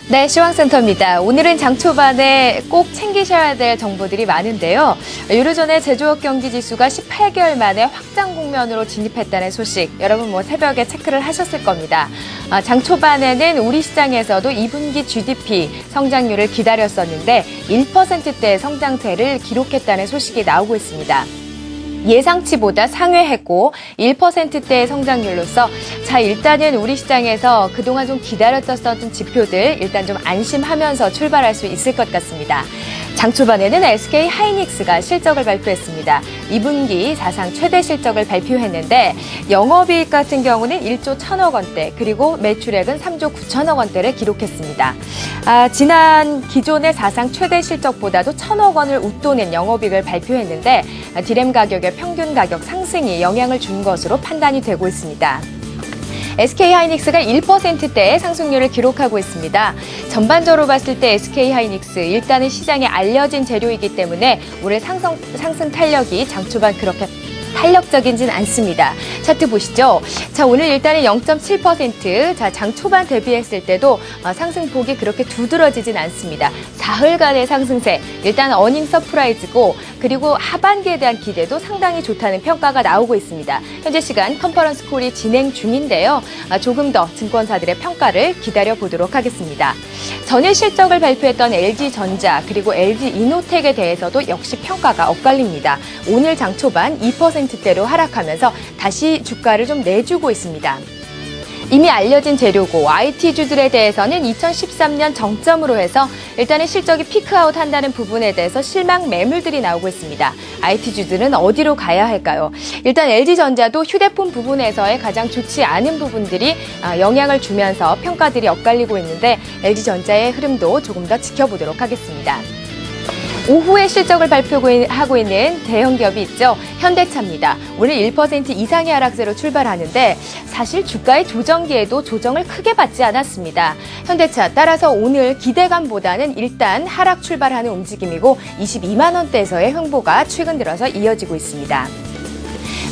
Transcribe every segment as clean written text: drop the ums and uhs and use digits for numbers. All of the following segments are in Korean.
네, 시황센터입니다. 오늘은 장 초반에 꼭 챙기셔야 될 정보들이 많은데요. 유로존의 제조업 경기 지수가 18개월 만에 확장 국면으로 진입했다는 소식, 여러분 새벽에 체크를 하셨을 겁니다. 장 초반에는 우리 시장에서도 2분기 GDP 성장률을 기다렸었는데 1%대 성장세를 기록했다는 소식이 나오고 있습니다. 예상치보다 상회했고 1%대의 성장률로서 일단은 우리 시장에서 그동안 좀 기다렸었던 지표들 일단 좀 안심하면서 출발할 수 있을 것 같습니다. 장 초반에는 SK 하이닉스가 실적을 발표했습니다. 2분기 사상 최대 실적을 발표했는데 영업이익 같은 경우는 1조 1천억 원대 그리고 매출액은 3조 9천억 원대를 기록했습니다. 지난 기존의 사상 최대 실적보다도 1천억 원을 웃도는 영업이익을 발표했는데 디램 가격의 평균 가격 상승이 영향을 준 것으로 판단이 되고 있습니다. SK하이닉스가 1%대의 상승률을 기록하고 있습니다. 전반적으로 봤을 때 SK하이닉스 일단은 시장에 알려진 재료이기 때문에 올해 상승 탄력이 장 초반 그렇게 탄력적이진 않습니다. 차트 보시죠. 오늘 일단은 0.7%, 장 초반 대비했을 때도 상승폭이 그렇게 두드러지진 않습니다. 사흘간의 상승세, 일단 어닝 서프라이즈고 그리고 하반기에 대한 기대도 상당히 좋다는 평가가 나오고 있습니다. 현재 시간 컨퍼런스 콜이 진행 중인데요. 조금 더 증권사들의 평가를 기다려보도록 하겠습니다. 전일 실적을 발표했던 LG전자 그리고 LG이노텍에 대해서도 역시 평가가 엇갈립니다. 오늘 장 초반 2%대로 하락하면서 다시 주가를 좀 내주고 있습니다. 이미 알려진 재료고 IT주들에 대해서는 2013년 정점으로 해서 일단은 실적이 피크아웃 한다는 부분에 대해서 실망 매물들이 나오고 있습니다. IT주들은 어디로 가야 할까요? 일단 LG전자도 휴대폰 부분에서의 가장 좋지 않은 부분들이 영향을 주면서 평가들이 엇갈리고 있는데 LG전자의 흐름도 조금 더 지켜보도록 하겠습니다. 오후에 실적을 발표하고 있는 대형 기업이 있죠. 현대차입니다. 오늘 1% 이상의 하락세로 출발하는데 사실 주가의 조정기에도 조정을 크게 받지 않았습니다. 현대차 따라서 오늘 기대감보다는 일단 하락 출발하는 움직임이고 22만 원대에서의 흥보가 최근 들어서 이어지고 있습니다.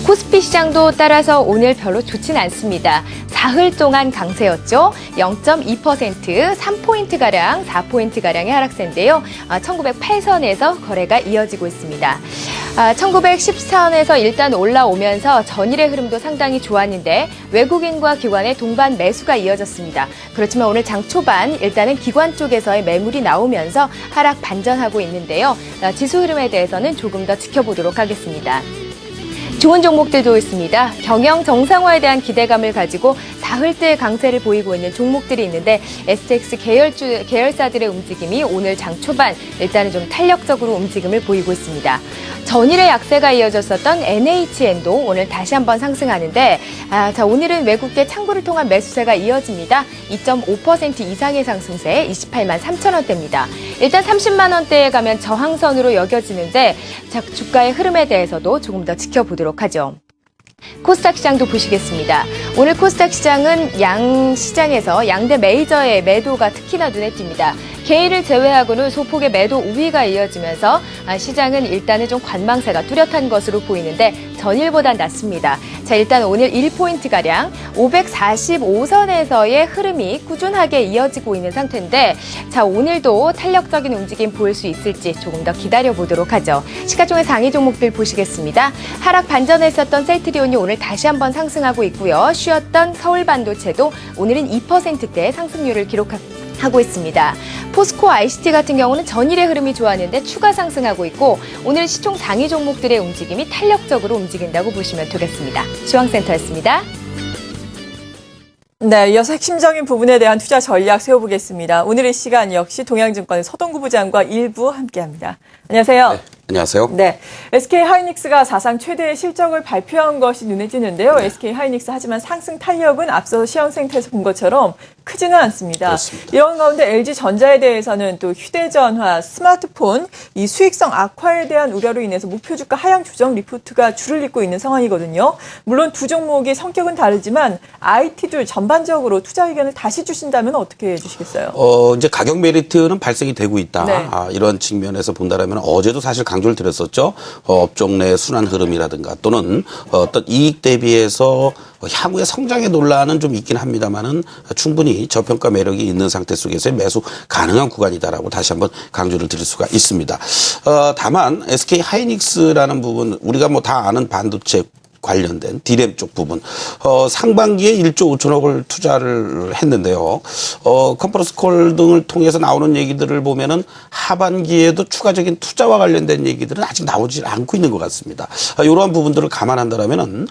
코스피 시장도 따라서 오늘 별로 좋진 않습니다. 사흘 동안 강세였죠. 0.2%, 3포인트가량, 4포인트가량의 하락세인데요. 1908선에서 거래가 이어지고 있습니다. 1914원에서 일단 올라오면서 전일의 흐름도 상당히 좋았는데 외국인과 기관의 동반 매수가 이어졌습니다. 그렇지만 오늘 장 초반 일단은 기관 쪽에서의 매물이 나오면서 하락 반전하고 있는데요. 지수 흐름에 대해서는 조금 더 지켜보도록 하겠습니다. 좋은 종목들도 있습니다. 경영 정상화에 대한 기대감을 가지고 사흘째 강세를 보이고 있는 종목들이 있는데 STX 계열사들의 움직임이 오늘 장 초반 일단은 좀 탄력적으로 움직임을 보이고 있습니다. 전일의 약세가 이어졌었던 NHN도 오늘 다시 한번 상승하는데 오늘은 외국계 창구를 통한 매수세가 이어집니다. 2.5% 이상의 상승세 28만 3천 원대입니다. 일단 30만 원대에 가면 저항선으로 여겨지는데 주가의 흐름에 대해서도 조금 더 지켜보도록 하죠. 코스닥 시장도 보시겠습니다. 오늘 코스닥 시장은 양 시장에서 양대 메이저의 매도가 특히나 눈에 띕니다. 개인을 제외하고는 소폭의 매도 우위가 이어지면서 시장은 일단은 좀 관망세가 뚜렷한 것으로 보이는데 전일보단 낮습니다. 일단 오늘 1포인트가량 545선에서의 흐름이 꾸준하게 이어지고 있는 상태인데 오늘도 탄력적인 움직임 보일 수 있을지 조금 더 기다려보도록 하죠. 시가총액 상위 종목들 보시겠습니다. 하락 반전했었던 셀트리온이 오늘 다시 한번 상승하고 있고요. 쉬었던 서울반도체도 오늘은 2%대 상승률을 기록하고 있습니다. 포스코 ICT 같은 경우는 전일의 흐름이 좋았는데 추가 상승하고 있고 오늘 시총 상위 종목들의 움직임이 탄력적으로 움직인다고 보시면 되겠습니다. 시황센터였습니다. 네, 이어서 핵심적인 부분에 대한 투자 전략 세워보겠습니다. 오늘 이 시간 역시 동양증권의 서동구 부장과 일부 함께합니다. 안녕하세요. 네, 안녕하세요. 네, SK하이닉스가 사상 최대의 실적을 발표한 것이 눈에 띄는데요. 네. SK하이닉스 하지만 상승 탄력은 앞서 시황센터에서 본 것처럼 크지는 않습니다. 그렇습니다. 이런 가운데 LG전자에 대해서는 또 휴대전화, 스마트폰 이 수익성 악화에 대한 우려로 인해서 목표 주가 하향 조정 리포트가 줄을 잇고 있는 상황이거든요. 물론 두 종목이 성격은 다르지만 IT들 전반적으로 투자 의견을 다시 주신다면 어떻게 해주시겠어요? 이제 가격 메리트는 발생이 되고 있다. 네. 이런 측면에서 본다라면 어제도 사실 강조를 드렸었죠. 업종 내 순환 흐름이라든가 또는 어떤 이익 대비해서 향후의 성장의 논란은 좀 있긴 합니다만은 충분히 저평가 매력이 있는 상태 속에서의 매수 가능한 구간이다라고 다시 한번 강조를 드릴 수가 있습니다. 다만 SK 하이닉스라는 부분 우리가 뭐 다 아는 반도체 관련된 디램 쪽 부분 상반기에 1조 5천억을 투자를 했는데요. 컨퍼런스 콜 등을 통해서 나오는 얘기들을 보면은 하반기에도 추가적인 투자와 관련된 얘기들은 아직 나오지 않고 있는 것 같습니다. 이러한 부분들을 감안한다면은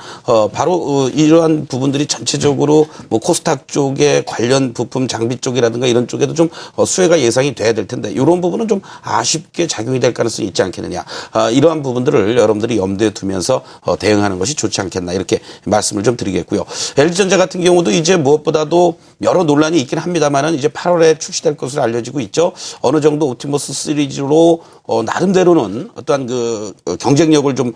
바로 이러한 부분들이 전체적으로 뭐 코스닥 쪽에 관련 부품 장비 쪽이라든가 이런 쪽에도 좀 수혜가 예상이 돼야 될 텐데 이런 부분은 좀 아쉽게 작용이 될 가능성이 있지 않겠느냐. 이러한 부분들을 여러분들이 염두에 두면서 대응하는 것이 좋지 않겠나 이렇게 말씀을 좀 드리겠고요. LG전자 같은 경우도 이제 무엇보다도 여러 논란이 있긴 합니다만은 이제 8월에 출시될 것으로 알려지고 있죠. 어느 정도 옵티머스 시리즈로 나름대로는 어떠한 그 경쟁력을 좀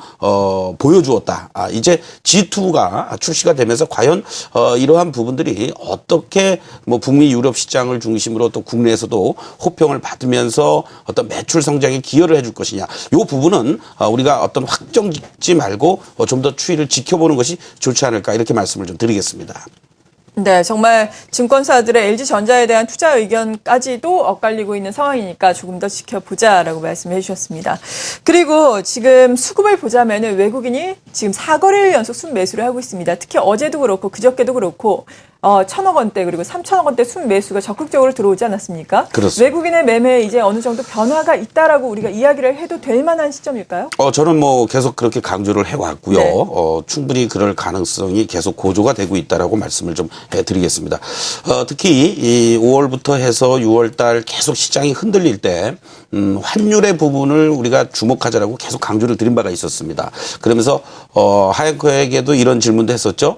보여주었다. 이제 G2가 출시가 되면서 과연 이러한 부분들이 어떻게 뭐 북미 유럽 시장을 중심으로 또 국내에서도 호평을 받으면서 어떤 매출 성장에 기여를 해줄 것이냐. 이 부분은 우리가 어떤 확정 짓지 말고 좀 더 추이를 지켜보는 것이 좋지 않을까 이렇게 말씀을 좀 드리겠습니다. 네, 정말 증권사들의 LG전자에 대한 투자 의견까지도 엇갈리고 있는 상황이니까 조금 더 지켜보자라고 말씀해 주셨습니다. 그리고 지금 수급을 보자면은 외국인이 지금 4거래일 연속 순매수를 하고 있습니다. 특히 어제도 그렇고 그저께도 그렇고 1,000억 원대 그리고 3,000억 원대 순매수가 적극적으로 들어오지 않았습니까? 그렇습니다. 외국인의 매매에 이제 어느 정도 변화가 있다라고 우리가 이야기를 해도 될 만한 시점일까요? 저는 뭐 계속 그렇게 강조를 해왔고요. 네. 충분히 그럴 가능성이 계속 고조가 되고 있다라고 말씀을 좀 해드리겠습니다. 특히 이 5월부터 해서 6월 달 계속 시장이 흔들릴 때 환율의 부분을 우리가 주목하자라고 계속 강조를 드린 바가 있었습니다. 그러면서 하얀커에게도 이런 질문도 했었죠.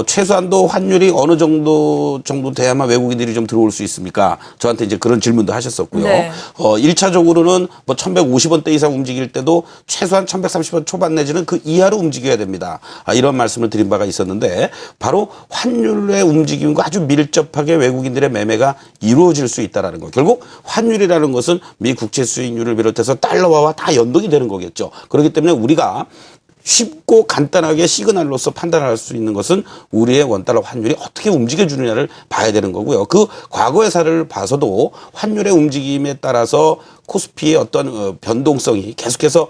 최소한도 환율이 어느 정도 돼야만 외국인들이 좀 들어올 수 있습니까? 저한테 이제 그런 질문도 하셨었고요. 네. 1차적으로는 뭐 1,150원대 이상 움직일 때도 최소한 1,130원 초반 내지는 그 이하로 움직여야 됩니다. 이런 말씀을 드린 바가 있었는데 바로 환율의 움직임과 아주 밀접하게 외국인들의 매매가 이루어질 수 있다라는 거. 결국 환율이라는 것은 미 국채 수익률을 비롯해서 달러화와 다 연동이 되는 거겠죠. 그렇기 때문에 우리가 쉽고 간단하게 시그널로서 판단할 수 있는 것은 우리의 원달러 환율이 어떻게 움직여주느냐를 봐야 되는 거고요. 그 과거의 사례를 봐서도 환율의 움직임에 따라서 코스피의 어떤 변동성이 계속해서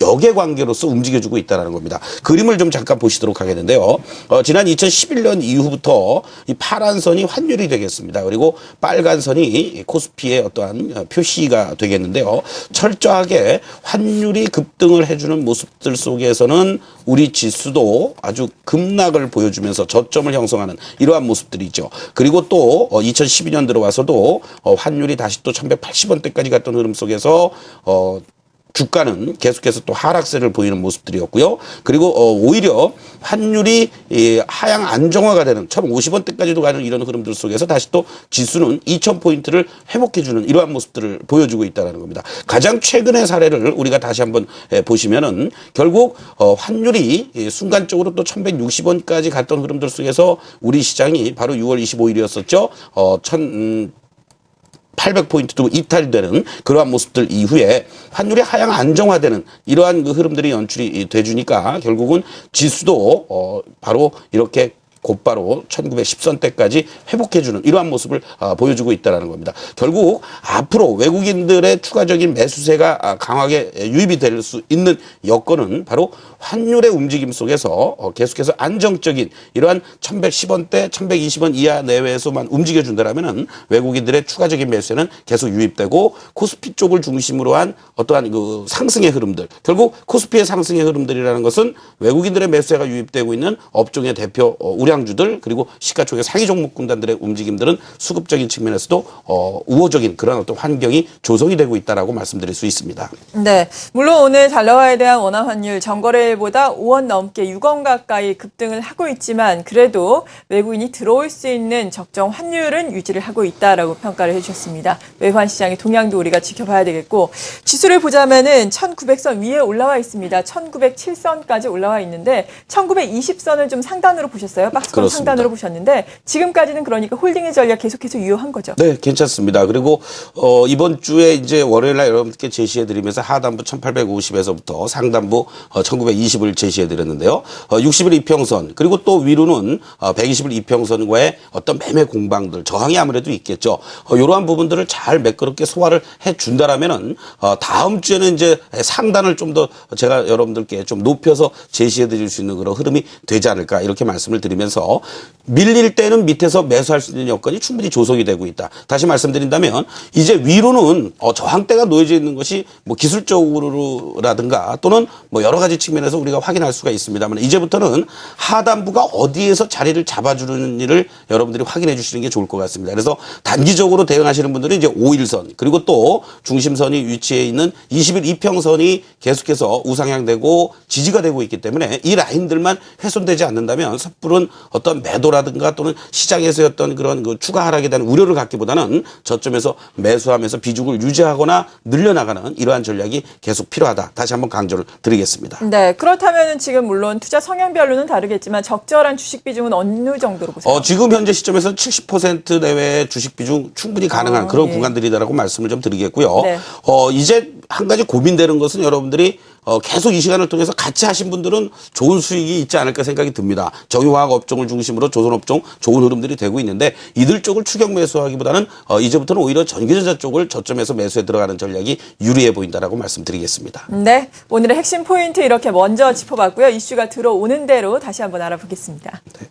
역의 관계로서 움직여주고 있다는 겁니다. 그림을 좀 잠깐 보시도록 하겠는데요. 지난 2011년 이후부터 이 파란 선이 환율이 되겠습니다. 그리고 빨간 선이 코스피의 어떠한 표시가 되겠는데요. 철저하게 환율이 급등을 해주는 모습들 속에서는 우리 지수도 아주 급락을 보여주면서 저점을 형성하는 이러한 모습들이죠. 그리고 또 2012년 들어와서도 환율이 다시 또 1180원대까지 갔던 흐름 속에서 주가는 계속해서 또 하락세를 보이는 모습들이었고요. 그리고 오히려 환율이 하향 안정화가 되는 1,050원대까지도 가는 이런 흐름들 속에서 다시 또 지수는 2,000포인트를 회복해주는 이러한 모습들을 보여주고 있다는 겁니다. 가장 최근의 사례를 우리가 다시 한번 보시면은 결국 환율이 순간적으로 또 1,160원까지 갔던 흐름들 속에서 우리 시장이 바로 6월 25일이었었죠. 800포인트도 이탈이 되는 그러한 모습들 이후에 환율이 하향 안정화되는 이러한 그 흐름들이 연출이 돼주니까 결국은 지수도 바로 이렇게 곧바로 1910선대까지 회복해주는 이러한 모습을 보여주고 있다는 겁니다. 결국 앞으로 외국인들의 추가적인 매수세가 강하게 유입이 될 수 있는 여건은 바로 환율의 움직임 속에서 계속해서 안정적인 이러한 1110원대, 1120원 이하 내외에서만 움직여준다면 외국인들의 추가적인 매수세는 계속 유입되고 코스피 쪽을 중심으로 한 어떠한 그 상승의 흐름들, 결국 코스피의 상승의 흐름들이라는 것은 외국인들의 매수세가 유입되고 있는 업종의 대표 우량주들 그리고 시가총액 상위 종목 군단들의 움직임들은 수급적인 측면에서도 우호적인 그런 어떤 환경이 조성이 되고 있다라고 말씀드릴 수 있습니다. 네, 물론 오늘 달러화에 대한 원화 환율 전거래일보다 5원 넘게 6원 가까이 급등을 하고 있지만 그래도 외국인이 들어올 수 있는 적정 환율은 유지를 하고 있다라고 평가를 해주셨습니다. 외환 시장의 동향도 우리가 지켜봐야 되겠고 지수를 보자면은 1900선 위에 올라와 있습니다. 1907선까지 올라와 있는데 1920선을 좀 상단으로 보셨어요? 박스권 그렇습니다. 상단으로 보셨는데 지금까지는 그러니까 홀딩의 전략 계속해서 유효한 거죠. 네, 괜찮습니다. 그리고 이번 주에 이제 월요일 날 여러분께 제시해 드리면서 하단부 1850에서부터 상단부 1920을 제시해 드렸는데요. 60일 이평선 그리고 또 위로는 120일 이평선과의 어떤 매매 공방들 저항이 아무래도 있겠죠. 이러한 부분들을 잘 매끄럽게 소화를 해 준다라면은 다음 주에는 이제 상단을 좀 더 제가 여러분들께 좀 높여서 제시해 드릴 수 있는 그런 흐름이 되지 않을까 이렇게 말씀을 드리면서 밀릴 때는 밑에서 매수할 수 있는 여건이 충분히 조성이 되고 있다. 다시 말씀드린다면 이제 위로는 저항대가 놓여져 있는 것이 뭐 기술적으로라든가 또는 뭐 여러 가지 측면에서 우리가 확인할 수가 있습니다만 이제부터는 하단부가 어디에서 자리를 잡아주는 일을 여러분들이 확인해 주시는 게 좋을 것 같습니다. 그래서 단기적으로 대응하시는 분들은 이제 5일선 그리고 또 중심선이 위치해 있는 20일 이평선이 계속해서 우상향되고 지지가 되고 있기 때문에 이 라인들만 훼손되지 않는다면 섣부른 어떤 매도라든가 또는 시장에서의 어떤 그런 그 추가 하락에 대한 우려를 갖기보다는 저점에서 매수하면서 비중을 유지하거나 늘려나가는 이러한 전략이 계속 필요하다. 다시 한번 강조를 드리겠습니다. 네, 그렇다면 지금 물론 투자 성향별로는 다르겠지만 적절한 주식 비중은 어느 정도로 보세요? 지금 현재 시점에서 70% 내외의 주식 비중 충분히 가능한 그런 예. 구간들이다라고 말씀을 좀 드리겠고요. 네. 이제 한 가지 고민되는 것은 여러분들이 계속 이 시간을 통해서 같이 하신 분들은 좋은 수익이 있지 않을까 생각이 듭니다. 정유화학 업종을 중심으로 조선업종 좋은 흐름들이 되고 있는데 이들 쪽을 추격 매수하기보다는 이제부터는 오히려 전기전자 쪽을 저점에서 매수에 들어가는 전략이 유리해 보인다라고 말씀드리겠습니다. 네, 오늘의 핵심 포인트 이렇게 먼저 짚어봤고요. 이슈가 들어오는 대로 다시 한번 알아보겠습니다. 네.